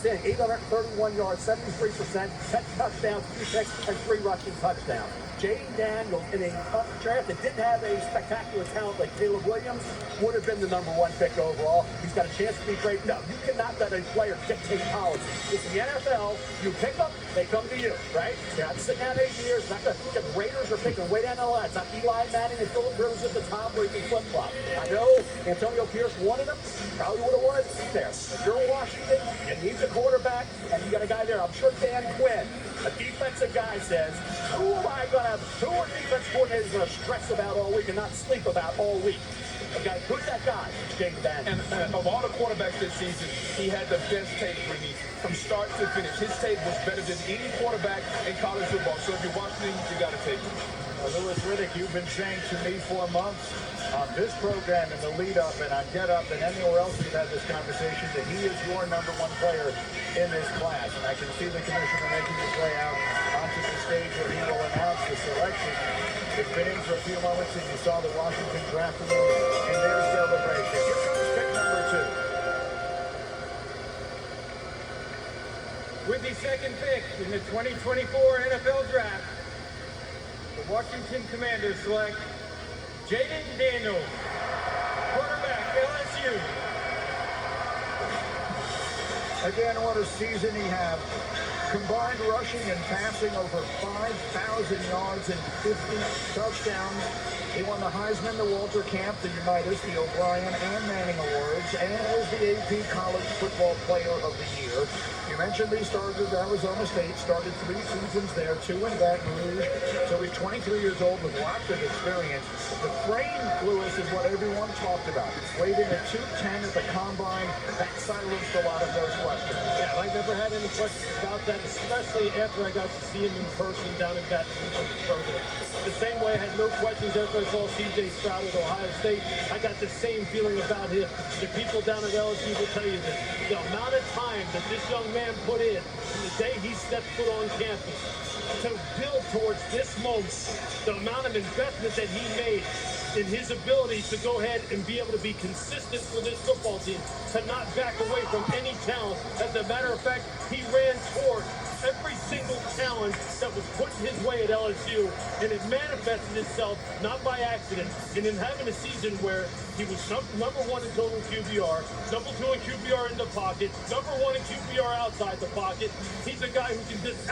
831 yards, 73%, 10 touchdowns, 2 picks, and 3 rushing touchdowns. Jayden in a draft that didn't have a spectacular talent like Caleb Williams would have been the #1 pick overall. He's got a chance to be great. No, you cannot let a player dictate policy. It's the NFL. You pick them, they come to you, right? You're not sitting out 8 years. Not the Raiders are picking way down the line. It's not Eli Manning and Philip Rivers at the top where you can flip-flop. I know Antonio Pierce wanted him. Probably would have wanted there. If you're Washington, you need the quarterback, and you got a guy there. I'm sure Dan Quinn, a defensive guy, says, who are defense coordinators going to stress about all week and not sleep about all week? Okay, who's that guy? Jayden. And of all the quarterbacks this season, he had the best tape from start to finish. His tape was better than any quarterback in college football. So if you're watching him, you got to take him. Louis Riddick, you've been saying to me for months on this program and the lead up and on Get Up and anywhere else we've had this conversation that he is your #1 player in this class. And I can see the commissioner making his way out onto the stage where he will announce the selection. It's been in for a few moments and you saw the Washington draft room in their celebration. Here comes pick #2. With the second pick in the 2024 NFL Draft, the Washington Commanders select Jayden Daniels, quarterback, LSU. Again, what a season he had. Combined rushing and passing over 5,000 yards and 50 touchdowns. He won the Heisman, the Walter Camp, the Unitas, the O'Brien and Manning Awards, and was the AP College Football Player of the Year. You mentioned he started at Arizona State, started 3 seasons there, 2 in Baton Rouge. So he's 23 years old with lots of experience. The frame, Lewis, is what everyone talked about. Weighed in at 210 at the Combine. That silenced a lot of those questions. Yeah, I never had any questions about that, especially after I got to see him in person down in Baton Rouge. The same way I had no questions after I saw C.J. Stroud at Ohio State. I got the same feeling about him. The people down at LSU will tell you this. The amount of time that this young man put in from the day he stepped foot on campus to build towards this moment, the amount of investment that he made in his ability to go ahead and be able to be consistent for this football team, to not back away from any talent. As a matter of fact, he ran toward every single challenge that was put his way at LSU, and it manifested itself not by accident, and in having a season where he was #1 in total QBR, #2 in QBR in the pocket, #1 in QBR outside the pocket. He's a guy who can just